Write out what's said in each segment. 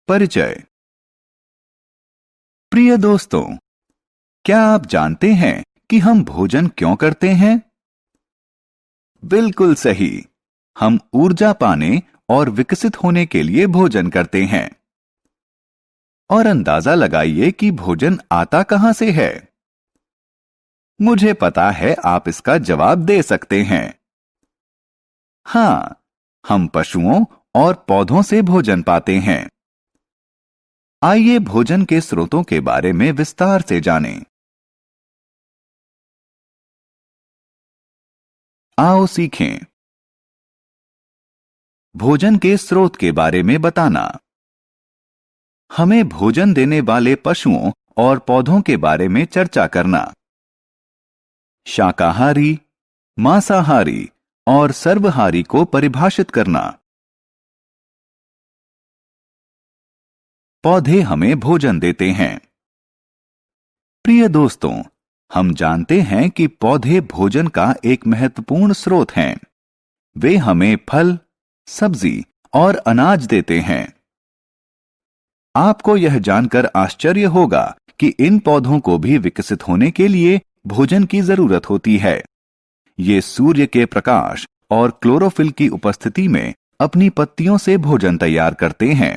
परिचय। प्रिय दोस्तों, क्या आप जानते हैं कि हम भोजन क्यों करते हैं? बिल्कुल सही। हम ऊर्जा पाने और विकसित होने के लिए भोजन करते हैं। और अंदाजा लगाइए कि भोजन आता कहां से है? मुझे पता है आप इसका जवाब दे सकते हैं। हाँ, हम पशुओं और पौधों से भोजन पाते हैं। आइए भोजन के स्रोतों के बारे में विस्तार से जानें। आओ सीखें। भोजन के स्रोत के बारे में बताना। हमें भोजन देने वाले पशुओं और पौधों के बारे में चर्चा करना। शाकाहारी, मांसाहारी और सर्वहारी को परिभाषित करना। पौधे हमें भोजन देते हैं। प्रिय दोस्तों, हम जानते हैं कि पौधे भोजन का एक महत्वपूर्ण स्रोत हैं। वे हमें फल, सब्जी और अनाज देते हैं। आपको यह जानकर आश्चर्य होगा कि इन पौधों को भी विकसित होने के लिए भोजन की जरूरत होती है। ये सूर्य के प्रकाश और क्लोरोफिल की उपस्थिति में अपनी पत्तियों से भोजन तैयार करते हैं।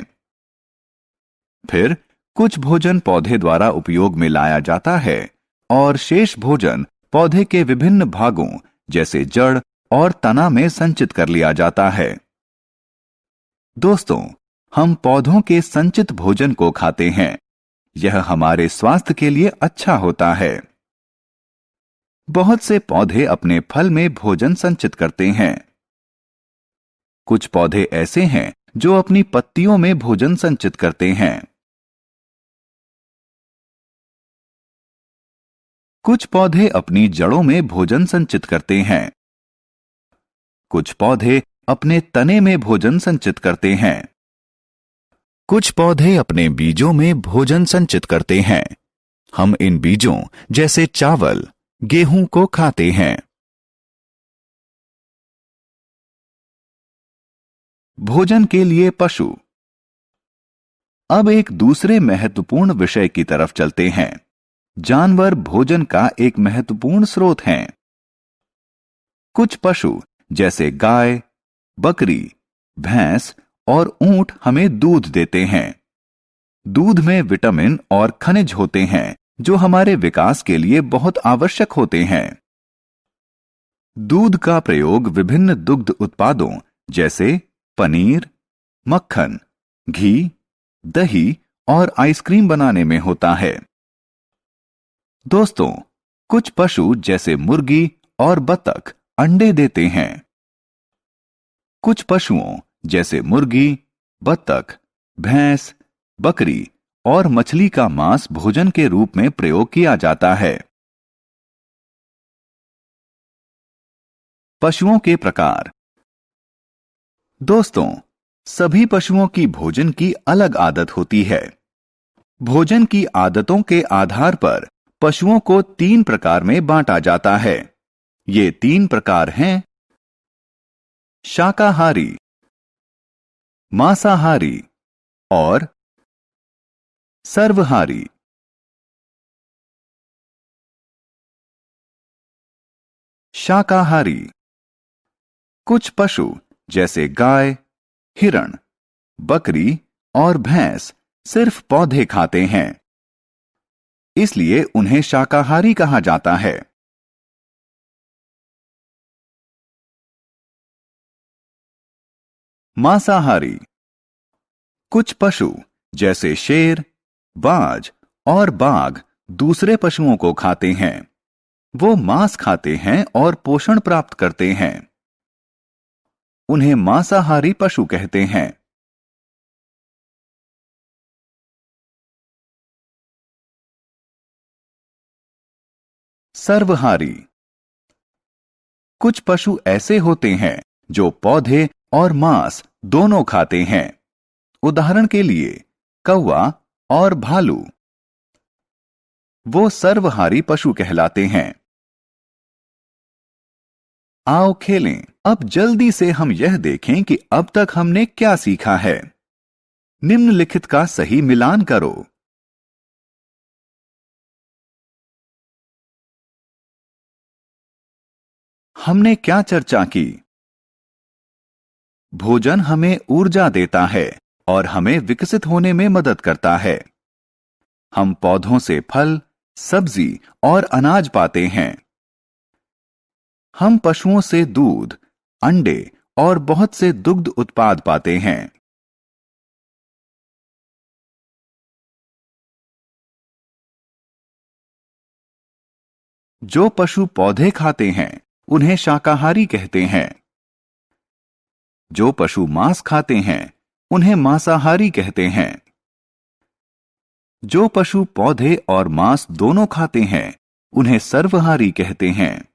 फिर कुछ भोजन पौधे द्वारा उपयोग में लाया जाता है और शेष भोजन पौधे के विभिन्न भागों जैसे जड़ और तना में संचित कर लिया जाता है। दोस्तों, हम पौधों के संचित भोजन को खाते हैं। यह हमारे स्वास्थ्य के लिए अच्छा होता है। बहुत से पौधे अपने फल में भोजन संचित करते हैं। कुछ पौधे ऐसे हैं जो अपनी पत्तियों में भोजन संचित करते हैं। कुछ पौधे अपनी जड़ों में भोजन संचित करते हैं। कुछ पौधे अपने तने में भोजन संचित करते हैं। कुछ पौधे अपने बीजों में भोजन संचित करते हैं। हम इन बीजों जैसे चावल, गेहूं को खाते हैं। भोजन के लिए पशु। अब एक दूसरे महत्वपूर्ण विषय की तरफ चलते हैं। जानवर भोजन का एक महत्वपूर्ण स्रोत हैं। कुछ पशु जैसे गाय, बकरी, भैंस और ऊंट हमें दूध देते हैं। दूध में विटामिन और खनिज होते हैं जो हमारे विकास के लिए बहुत आवश्यक होते हैं। दूध का प्रयोग विभिन्न दुग्ध उत्पादों जैसे पनीर, मक्खन, घी, दही और आइसक्रीम बनाने में होता है। दोस्तों, कुछ पशु जैसे मुर्गी और बतख अंडे देते हैं। कुछ पशुओं जैसे मुर्गी, बतख, भैंस, बकरी और मछली का मांस भोजन के रूप में प्रयोग किया जाता है। पशुओं के प्रकार। दोस्तों, सभी पशुओं की भोजन की अलग आदत होती है। भोजन की आदतों के आधार पर पशुओं को 3 प्रकार में बांटा जाता है। ये 3 प्रकार हैं: शाकाहारी, मांसाहारी और सर्वहारी। शाकाहारी। कुछ पशु जैसे गाय, हिरण, बकरी और भैंस सिर्फ पौधे खाते हैं, इसलिए उन्हें शाकाहारी कहा जाता है। मांसाहारी। कुछ पशु जैसे शेर, बाज और बाघ दूसरे पशुओं को खाते हैं। वो मांस खाते हैं और पोषण प्राप्त करते हैं। उन्हें मांसाहारी पशु कहते हैं। सर्वहारी। कुछ पशु ऐसे होते हैं जो पौधे और मांस दोनों खाते हैं। उदाहरण के लिए कौवा और भालू। वो सर्वहारी पशु कहलाते हैं। आओ खेलें। अब जल्दी से हम यह देखें कि अब तक हमने क्या सीखा है। निम्नलिखित का सही मिलान करो। हमने क्या चर्चा की? भोजन हमें ऊर्जा देता है और हमें विकसित होने में मदद करता है। हम पौधों से फल, सब्जी और अनाज पाते हैं। हम पशुओं से दूध, अंडे और बहुत से दुग्ध उत्पाद पाते हैं। जो पशु पौधे खाते हैं उन्हें शाकाहारी कहते हैं। जो पशु मांस खाते हैं उन्हें मांसाहारी कहते हैं। जो पशु पौधे और मांस दोनों खाते हैं उन्हें सर्वहारी कहते हैं।